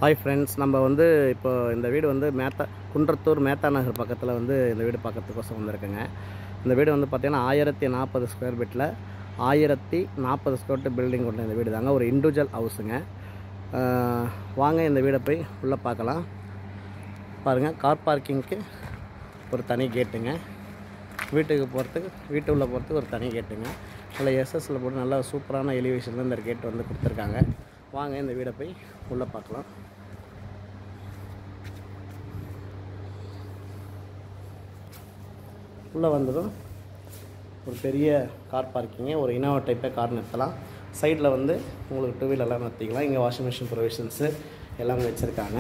Hi friends, நம்ம வந்து இப்போ இந்த வீடு வந்து குன்றத்தூர் மேத்தா நகர் பக்கத்தில் வந்து இந்த வீடு பார்க்கறதுக்கோசம் வந்திருக்குங்க. இந்த வீடு வந்து பார்த்திங்கன்னா 1040 ஸ்கொயர் ஃபீட்டில் 1040 ஸ்கொயர் ஃபீட் பில்டிங் கொண்ட இந்த வீடு தாங்க. ஒரு இண்டிவிஜுவல் ஹவுஸுங்க. வாங்க இந்த வீடை போய் உள்ளே பார்க்கலாம். பாருங்கள், கார் பார்க்கிங்க்கு ஒரு தனி கேட்டுங்க. வீட்டுக்கு போகிறதுக்கு வீட்டு உள்ளே போகிறதுக்கு ஒரு தனி கேட்டுங்க. நல்லா எஸ்எஸ்சில் போட்டு நல்லா சூப்பரான எலிவேஷனில் இந்த கேட் வந்து கொடுத்துருக்காங்க. வாங்க இந்த வீடை போய் உள்ளே பார்க்கலாம். உள்ளே வந்ததும் ஒரு பெரிய கார் பார்க்கிங்கு, ஒரு இனோவா டைப்பில் கார் நிறுத்தலாம். சைடில் வந்து உங்களுக்கு டூ வீலர்லாம் நிறுத்திக்கலாம். இங்கே வாஷிங் மிஷின் ப்ரொவிஷன்ஸு எல்லாமே வச்சுருக்காங்க.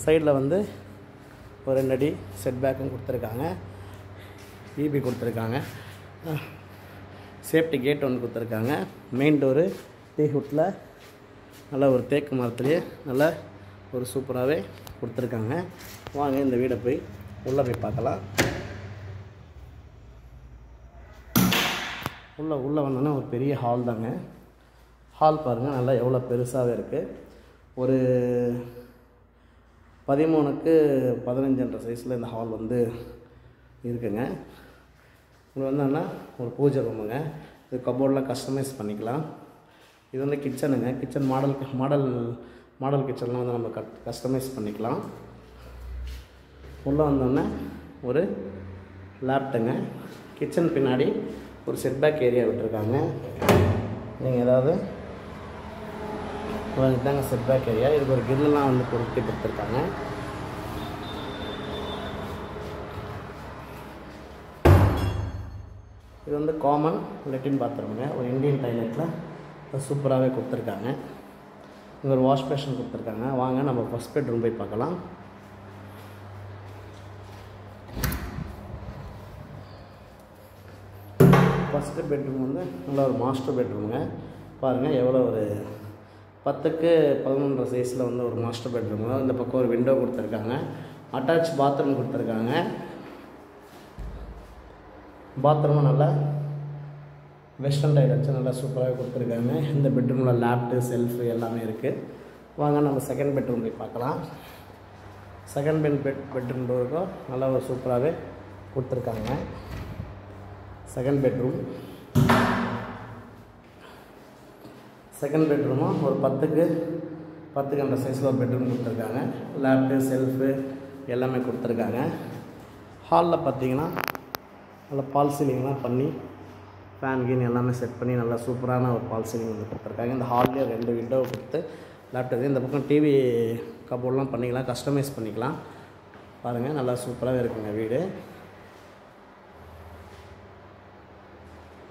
சைடில் வந்து ஒரு 2 அடி செட் பேக்கும் கொடுத்துருக்காங்க. இபி கொடுத்துருக்காங்க. சேஃப்டி கேட் ஒன்று கொடுத்துருக்காங்க. மெயின் டோரு டீஹுட்டில் நல்லா ஒரு தேக்கு மரத்துலேயே நல்லா ஒரு சூப்பராகவே கொடுத்துருக்காங்க. வாங்க இந்த வீடை போய் உள்ளே போய் பார்க்கலாம். உள்ளே வந்தோன்னா ஒரு பெரிய ஹால் தாங்க. ஹால் பாருங்கள், நல்லா எவ்வளோ பெருசாகவே இருக்குது. ஒரு 13க்கு 15 சைஸில் இந்த ஹால் வந்து இருக்குங்க. இங்கே வந்தோன்னா ஒரு பூஜை ரூமுங்க. இது கபோர்டெலாம் கஸ்டமைஸ் பண்ணிக்கலாம். இது வந்து கிச்சனுங்க. கிச்சன் மாடல் கிச்சன்லாம் வந்து நம்ம கஸ்டமைஸ் பண்ணிக்கலாம். உள்ளே வந்தோன்னே ஒரு லேப்டுங்க. கிச்சன் பின்னாடி ஒரு செட்பேக் ஏரியா விட்டுருக்காங்க. நீங்கள் ஏதாவது தாங்க செட்பேக் ஏரியா. இதுக்கு ஒரு கிரில்லாம் வந்து பொருத்தி கொடுத்துருக்காங்க. இது வந்து காமன் லெட்டின் பாத்ரூமுங்க. ஒரு இந்தியன் டாய்லெட்டில் சூப்பராகவே கொடுத்துருக்காங்க. இங்கே ஒரு வாஷ் பேஷன் கொடுத்துருக்காங்க. வாங்க நம்ம ஃபஸ்ட் பெட்ரூம் போய் பார்க்கலாம். ஃபஸ்ட்டு பெட்ரூம் வந்து நல்ல ஒரு மாஸ்டர் பெட்ரூமுங்க. பாருங்கள், எவ்வளோ ஒரு 10க்கு 11 சைஸில் வந்து ஒரு மாஸ்டர் பெட்ரூமுங்க. இந்த பக்கம் ஒரு விண்டோ கொடுத்துருக்காங்க. அட்டாச் பாத்ரூம் கொடுத்துருக்காங்க. பாத்ரூமும் நல்லா வெஸ்டர்ன் டைல் வச்சு நல்லா சூப்பராகவே கொடுத்துருக்காங்க. இந்த பெட்ரூமில் லேப்டு செல்ஃபு எல்லாமே இருக்குது. வாங்க நம்ம செகண்ட் பெட்ரூம் போய் பார்க்கலாம். செகண்ட் பெட்ரூம் டோருக்கும் நல்லா ஒரு சூப்பராகவே கொடுத்துருக்காங்க. செகண்ட் பெட்ரூமும் ஒரு 10க்கு 10 சைஸில் ஒரு பெட்ரூம் கொடுத்துருக்காங்க. லேப்டு செல்ஃபு எல்லாமே கொடுத்துருக்காங்க. ஹாலில் பார்த்தீங்கன்னா நல்லா பால் சீலிங்லாம் பண்ணி ஃபேன் கீன் எல்லாமே செட் பண்ணி நல்லா சூப்பரான ஒரு பால் சீலிங் வந்து கொடுத்துருக்காங்க. இந்த ஹால்லேயே 2 விண்டோ கொடுத்து லேப்டாப் இந்த பக்கம் டிவி கபோர்ட்லாம் பண்ணிக்கலாம், கஸ்டமைஸ் பண்ணிக்கலாம். பாருங்கள், நல்லா சூப்பராகவே இருக்குங்க வீடு.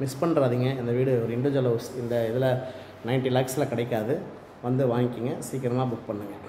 மிஸ் பண்ணுறாதீங்க. இந்த வீடு ஒரு இண்டிவிஜுவல் ஹவுஸ். இந்த இதில் 90 lakhஸில் கிடைக்காது. வந்து வாங்கிக்கிங்க, சீக்கிரமாக புக் பண்ணுங்கள்.